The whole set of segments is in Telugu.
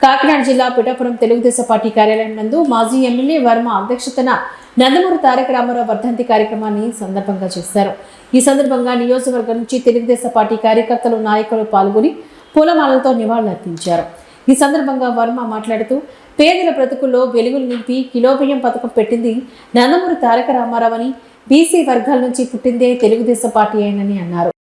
కాకినాడ జిల్లా పిఠాపురం తెలుగుదేశం పార్టీ కార్యాలయం నందు మాజీ ఎమ్మెల్యే వర్మ అధ్యక్షతన నందమూరి తారక రామారావు వర్ధంతి కార్యక్రమాన్ని సందర్భంగా చేశారు. ఈ సందర్భంగా నియోజకవర్గం నుంచి తెలుగుదేశం పార్టీ కార్యకర్తలు, నాయకులు పాల్గొని పూలమాలలతో నివాళులర్పించారు. ఈ సందర్భంగా వర్మ మాట్లాడుతూ, పేదల బ్రతుకుల్లో వెలుగులు నింపి కిలోబియ్యం పథకం పెట్టింది నందమూరి తారక రామారావు అని, బీసీ వర్గాల నుంచి పుట్టిందే తెలుగుదేశం పార్టీ అయినని అన్నారు.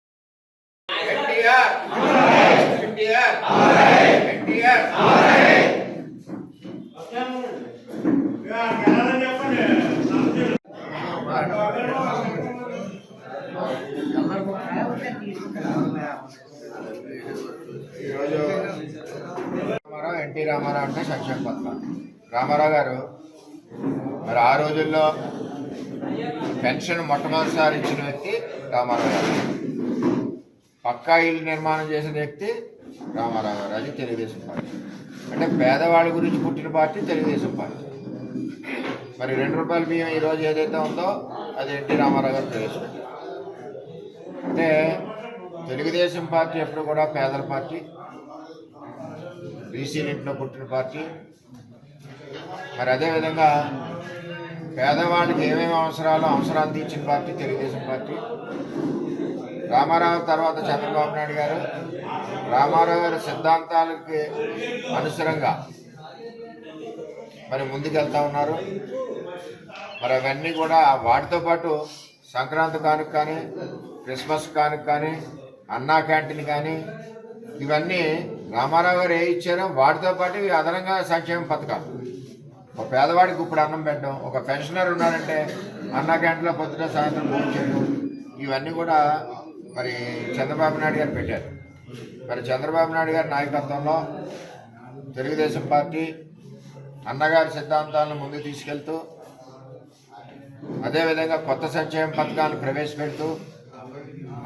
ఎన్టీ రామారావు అంటే సంక్షేమ పథకం. రామారావు గారు మరి ఆ రోజుల్లో పెన్షన్ మొట్టమొదటిసారి ఇచ్చిన వ్యక్తి రామారావు గారు. పక్కా ఇల్లు నిర్మాణం చేసిన వ్యక్తి రామారావు గారు. అది తెలుగుదేశం పార్టీ. అంటే పేదవాళ్ళ గురించి పుట్టిన పార్టీ తెలుగుదేశం పార్టీ. మరి ₹2 బియ్యం ఈరోజు ఏదైతే ఉందో అది ఎన్టీ రామారావు గారు ప్రవేశపెట్టారు. అంటే తెలుగుదేశం పార్టీ ఎప్పుడు కూడా పేదల పార్టీ, బీసీల ఇంట్లో పుట్టిన పార్టీ. మరి అదేవిధంగా పేదవాళ్ళకి ఏమేమి అవసరాలు తీర్చిన పార్టీ తెలుగుదేశం పార్టీ. రామారావు తర్వాత చంద్రబాబు నాయుడు గారు రామారావు గారి సిద్ధాంతాలకి అనుసరంగా మరి ముందుకెళ్తా ఉన్నారు. మరి అవన్నీ కూడా వాటితో పాటు సంక్రాంతి కానుక కానీ, క్రిస్మస్ కానుక కానీ, అన్నా క్యాంటీన్ కానీ, ఇవన్నీ రామారావు గారు ఏ ఇచ్చారో వాటితో పాటు ఇవి అదనంగా సంక్షేమ పథకాలు. ఒక పేదవాడికి ఇప్పుడు అన్నం పెట్టడం, ఒక పెన్షనర్ ఉన్నారంటే అన్నా క్యాంటీన్లో పొద్దున సాయంత్రం భోజనం చేయడం, ఇవన్నీ కూడా మరి చంద్రబాబు నాయుడు గారు పెట్టారు. మరి చంద్రబాబు నాయుడు గారి నాయకత్వంలో తెలుగుదేశం పార్టీ అన్నగారి సిద్ధాంతాలను ముందుకు తీసుకెళ్తూ, అదేవిధంగా కొత్త సంక్షేమ పథకాలను ప్రవేశపెడుతూ,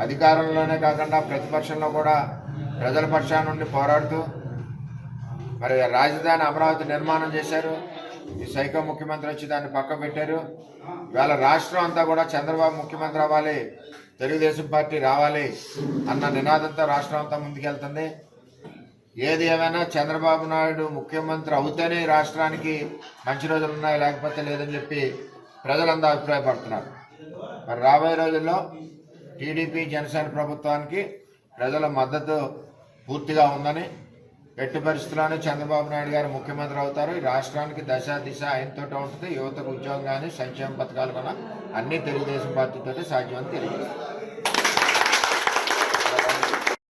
అధికారంలోనే కాకుండా ప్రతిపక్షంలో కూడా ప్రజల పక్షాన నుండి పోరాడుతూ మరి రాజధాని అమరావతి నిర్మాణం చేశారు. ఈ సైకో ముఖ్యమంత్రి వచ్చి దాన్ని పక్క పెట్టారు. ఇవాళ రాష్ట్రం అంతా కూడా చంద్రబాబు ముఖ్యమంత్రి అవ్వాలి, తెలుగుదేశం పార్టీ రావాలి అన్న నినాదంతో రాష్ట్రం అంతా ముందుకెళ్తుంది. ఏది ఏమైనా చంద్రబాబు నాయుడు ముఖ్యమంత్రి అవుతేనే రాష్ట్రానికి మంచి రోజులు ఉన్నాయి, లేకపోతే లేదని చెప్పి ప్రజలంతా అభిప్రాయపడుతున్నారు. మరి రాబోయే రోజుల్లో టీడీపీ జనసేన ప్రభుత్వానికి ప్రజల మద్దతు పూర్తిగా ఉందని, ఎట్టి పరిస్థితుల్లోనే చంద్రబాబు నాయుడు గారు ముఖ్యమంత్రి అవుతారు. ఈ రాష్ట్రానికి దశ దిశ ఆయనతోటే ఉంటుంది. యువతకు ఉద్యోగం కానీ, సంక్షేమ పథకాలు కూడా అన్నీ తెలుగుదేశం పార్టీతో సాధ్యమని తెలియజేస్తారు.